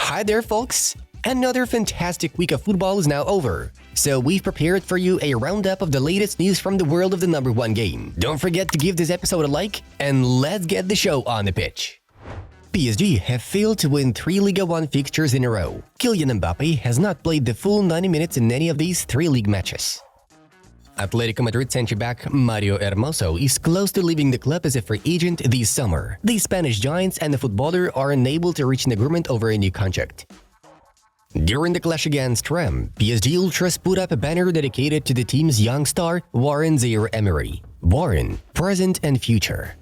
Hi there, folks! Another fantastic week of football is now over, so we've prepared for you a roundup of the latest news from the world of the number one game. Don't forget to give this episode a like, and let's get the show on the pitch. PSG have failed to win 3 Liga 1 fixtures in a row. Kylian Mbappe has not played the full 90 minutes in any of these 3 league matches. Atletico Madrid centre-back Mario Hermoso is close to leaving the club as a free agent this summer. The Spanish giants and the footballer are unable to reach an agreement over a new contract. During the clash against Rem, PSG Ultras put up a banner dedicated to the team's young star, Warren Zaïre-Emery. Warren, present and future.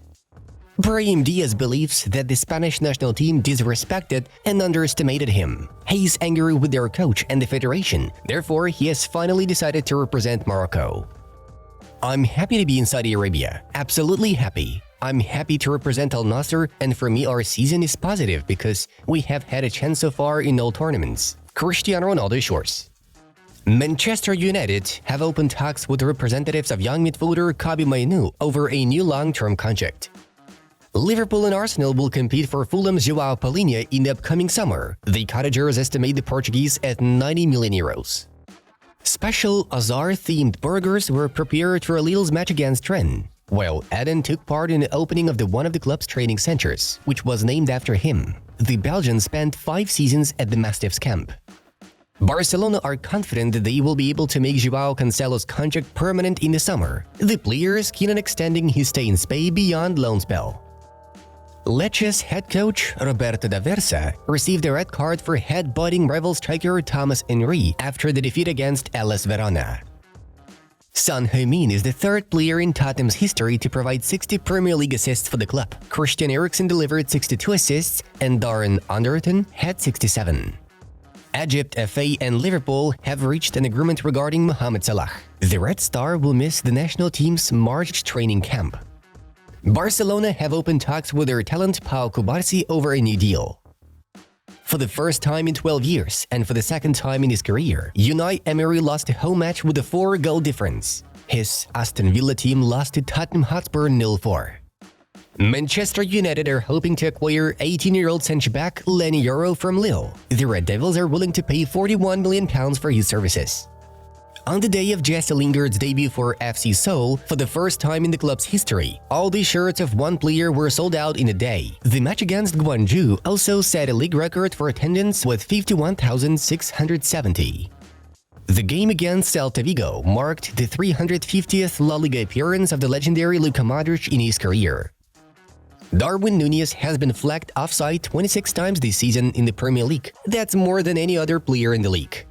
Brahim Diaz believes that the Spanish national team disrespected and underestimated him. He is angry with their coach and the federation, therefore he has finally decided to represent Morocco. I'm happy to be in Saudi Arabia, absolutely happy. I'm happy to represent Al Nassr, and for me our season is positive because we have had a chance so far in all tournaments. Cristiano Ronaldo assures. Manchester United have opened talks with the representatives of young midfielder Kobbie Mainoo over a new long-term contract. Liverpool and Arsenal will compete for Fulham's João Palhinha in the upcoming summer. The Cottagers estimate the Portuguese at 90 million euros. Special Azar-themed burgers were prepared for Lille's match against Rennes, while Eden took part in the opening of one of the club's training centers, which was named after him. The Belgian spent 5 seasons at the Mastiffs camp. Barcelona are confident that they will be able to make João Cancelo's contract permanent in the summer. The player is keen on extending his stay in Spain beyond loan spell. Lecce's head coach, Roberto D'Aversa, received a red card for head-butting rival striker Thomas Henry after the defeat against Hellas Verona. Son Heung-min is the 3rd player in Tottenham's history to provide 60 Premier League assists for the club. Christian Eriksen delivered 62 assists and Darren Anderton had 67. Egypt, FA and Liverpool have reached an agreement regarding Mohamed Salah. The Red Star will miss the national team's March training camp. Barcelona have opened talks with their talent Pau Cubarsí over a new deal. For the first time in 12 years, and for the second time in his career, Unai Emery lost a home match with a 4-goal difference. His Aston Villa team lost to Tottenham Hotspur 0-4. Manchester United are hoping to acquire 18-year-old centre-back Leny Yoro from Lille. The Red Devils are willing to pay £41 million for his services. On the day of Jesse Lingard's debut for FC Seoul, for the first time in the club's history, all the shirts of one player were sold out in a day. The match against Gwangju also set a league record for attendance with 51,670. The game against Celta Vigo marked the 350th La Liga appearance of the legendary Luka Modric in his career. Darwin Núñez has been flagged offside 26 times this season in the Premier League. That's more than any other player in the league.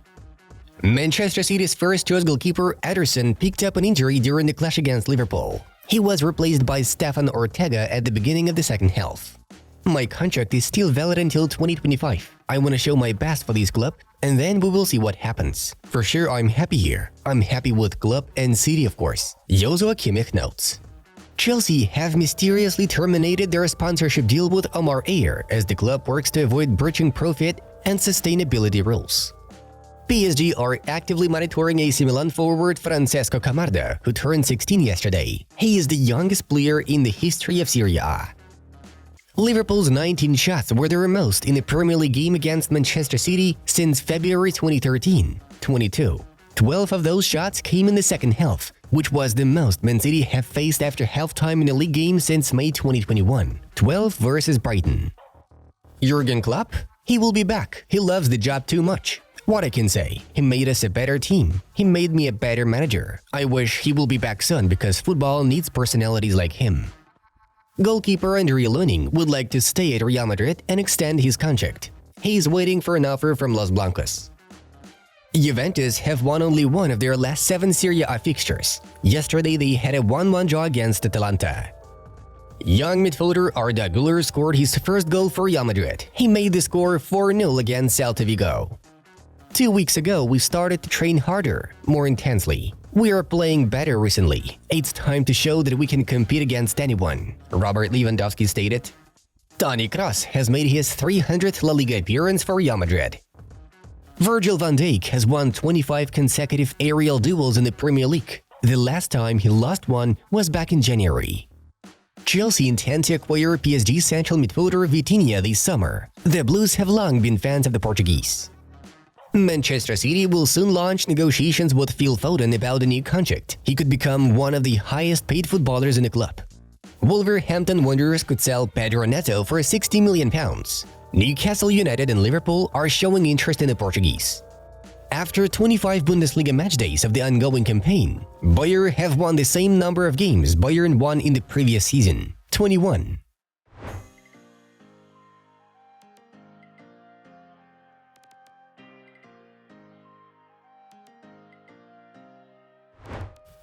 Manchester City's first-choice goalkeeper Ederson picked up an injury during the clash against Liverpool. He was replaced by Stefan Ortega at the beginning of the second half. My contract is still valid until 2025. I want to show my best for this club, and then we will see what happens. For sure, I'm happy here. I'm happy with club and City, of course. Joshua Kimmich notes. Chelsea have mysteriously terminated their sponsorship deal with Omar Ayer as the club works to avoid breaching profit and sustainability rules. PSG are actively monitoring AC Milan forward Francesco Camarda, who turned 16 yesterday. He is the youngest player in the history of Serie A. Liverpool's 19 shots were their most in a Premier League game against Manchester City since February 2013, 22. 12 of those shots came in the second half, which was the most Man City have faced after halftime in a league game since May 2021, 12 versus Brighton. Jurgen Klopp? He will be back. He loves the job too much. What I can say, he made us a better team. He made me a better manager. I wish he will be back soon because football needs personalities like him. Goalkeeper Andre Lunin would like to stay at Real Madrid and extend his contract. He is waiting for an offer from Los Blancos. Juventus have won only one of their last 7 Serie A fixtures. Yesterday they had a 1-1 draw against Atalanta. Young midfielder Arda Güler scored his first goal for Real Madrid. He made the score 4-0 against Celta Vigo. 2 weeks ago, we started to train harder, more intensely. We are playing better recently. It's time to show that we can compete against anyone, Robert Lewandowski stated. Toni Kroos has made his 300th La Liga appearance for Real Madrid. Virgil van Dijk has won 25 consecutive aerial duels in the Premier League. The last time he lost one was back in January. Chelsea intend to acquire PSG central midfielder Vitinha this summer. The Blues have long been fans of the Portuguese. Manchester City will soon launch negotiations with Phil Foden about a new contract. He could become one of the highest-paid footballers in the club. Wolverhampton Wanderers could sell Pedro Neto for £60 million. Newcastle United and Liverpool are showing interest in the Portuguese. After 25 Bundesliga match days of the ongoing campaign, Bayern have won the same number of games Bayern won in the previous season, 21.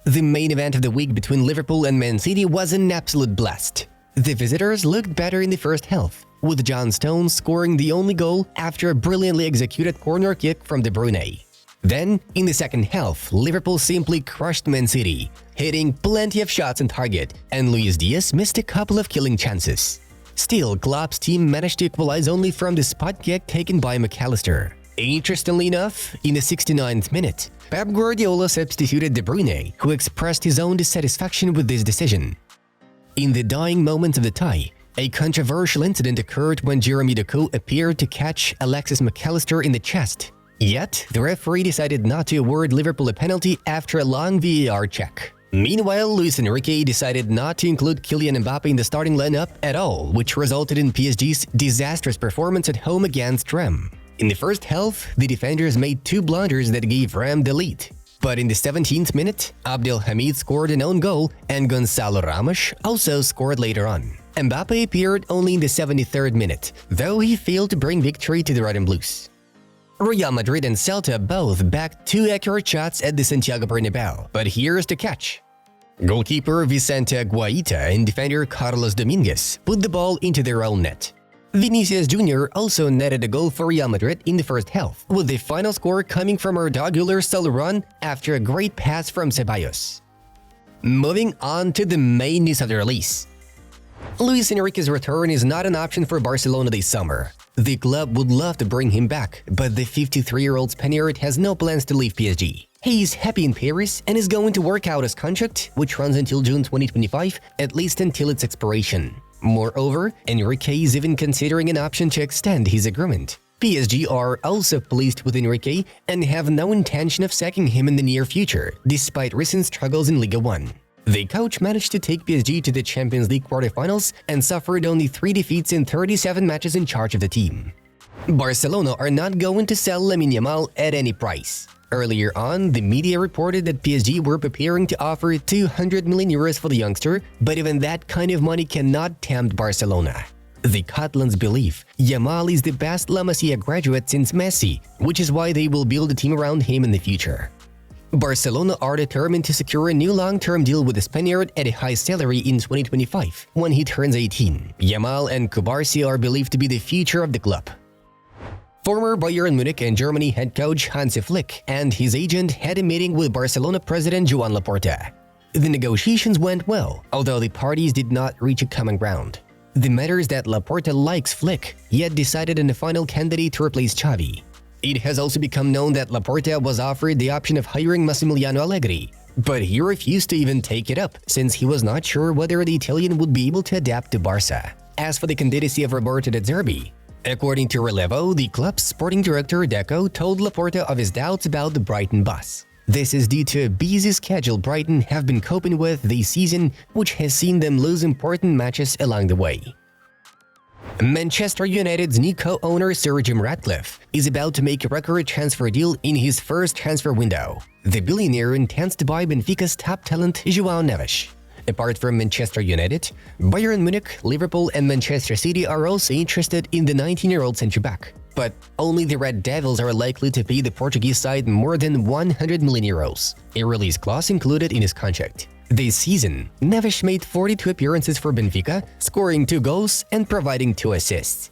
The main event of the week between Liverpool and Man City was an absolute blast. The visitors looked better in the first half, with John Stones scoring the only goal after a brilliantly executed corner kick from De Bruyne. Then, in the second half, Liverpool simply crushed Man City, hitting plenty of shots on target, and Luis Diaz missed a couple of killing chances. Still, Klopp's team managed to equalize only from the spot kick taken by McAllister. Interestingly enough, in the 69th minute, Pep Guardiola substituted De Bruyne, who expressed his own dissatisfaction with this decision. In the dying moments of the tie, a controversial incident occurred when Jeremy Doku appeared to catch Alexis McAllister in the chest. Yet, the referee decided not to award Liverpool a penalty after a long VAR check. Meanwhile, Luis Enrique decided not to include Kylian Mbappe in the starting lineup at all, which resulted in PSG's disastrous performance at home against Rennes. In the first half, the defenders made two blunders that gave Rennes the lead. But in the 17th minute, Abdelhamid scored an own goal and Gonzalo Ramos also scored later on. Mbappe appeared only in the 73rd minute, though he failed to bring victory to the Red and Blues. Real Madrid and Celta both backed two accurate shots at the Santiago Bernabeu, but here's the catch. Goalkeeper Vicente Guaita and defender Carlos Dominguez put the ball into their own net. Vinicius Jr. also netted a goal for Real Madrid in the first half, with the final score coming from Arda Güler's solo run after a great pass from Ceballos. Moving on to the main news of the release. Luis Enrique's return is not an option for Barcelona this summer. The club would love to bring him back, but the 53-year-old Spaniard has no plans to leave PSG. He is happy in Paris and is going to work out his contract, which runs until June 2025, at least until its expiration. Moreover, Enrique is even considering an option to extend his agreement. PSG are also pleased with Enrique and have no intention of sacking him in the near future, despite recent struggles in Ligue 1. The coach managed to take PSG to the Champions League quarterfinals and suffered only 3 defeats in 37 matches in charge of the team. Barcelona are not going to sell Lamine Yamal at any price. Earlier on, the media reported that PSG were preparing to offer €200 million for the youngster, but even that kind of money cannot tempt Barcelona. The Catalans believe Yamal is the best La Masia graduate since Messi, which is why they will build a team around him in the future. Barcelona are determined to secure a new long-term deal with the Spaniard at a high salary in 2025, when he turns 18. Yamal and Cubarsí are believed to be the future of the club. Former Bayern Munich and Germany head coach Hansi Flick and his agent had a meeting with Barcelona president Joan Laporta. The negotiations went well, although the parties did not reach a common ground. The matter is that Laporta likes Flick, yet decided on a final candidate to replace Xavi. It has also become known that Laporta was offered the option of hiring Massimiliano Allegri, but he refused to even take it up since he was not sure whether the Italian would be able to adapt to Barca. As for the candidacy of Roberto De Zerbi, according to Relevo, the club's sporting director Deco told Laporta of his doubts about the Brighton boss. This is due to a busy schedule Brighton have been coping with this season, which has seen them lose important matches along the way. Manchester United's new co-owner Sir Jim Ratcliffe is about to make a record transfer deal in his first transfer window. The billionaire intends to buy Benfica's top talent João Neves. Apart from Manchester United, Bayern Munich, Liverpool and Manchester City are also interested in the 19-year-old centre-back. But only the Red Devils are likely to pay the Portuguese side more than €100 million, a release clause included in his contract. This season, Neves made 42 appearances for Benfica, scoring 2 goals and providing 2 assists.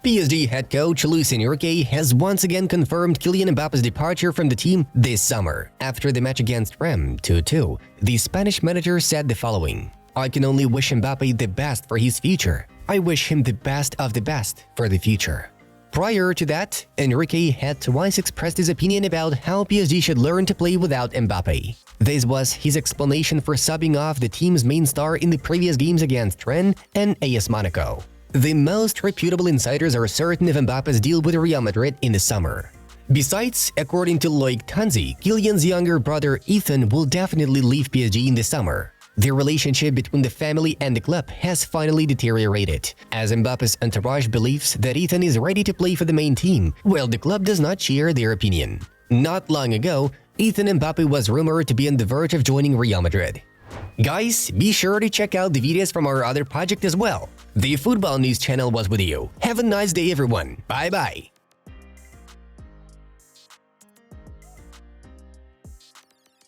PSG head coach Luis Enrique has once again confirmed Kylian Mbappe's departure from the team this summer. After the match against Rennes 2-2, the Spanish manager said the following: "I can only wish Mbappe the best for his future. I wish him the best of the best for the future." Prior to that, Enrique had twice expressed his opinion about how PSG should learn to play without Mbappe. This was his explanation for subbing off the team's main star in the previous games against Rennes and AS Monaco. The most reputable insiders are certain of Mbappe's deal with Real Madrid in the summer. Besides, according to Loic Tanzi, Kylian's younger brother Ethan will definitely leave PSG in the summer. The relationship between the family and the club has finally deteriorated, as Mbappe's entourage believes that Ethan is ready to play for the main team, while the club does not share their opinion. Not long ago, Ethan Mbappe was rumored to be on the verge of joining Real Madrid. Guys, be sure to check out the videos from our other project as well. The Football News channel was with you. Have a nice day everyone. Bye bye.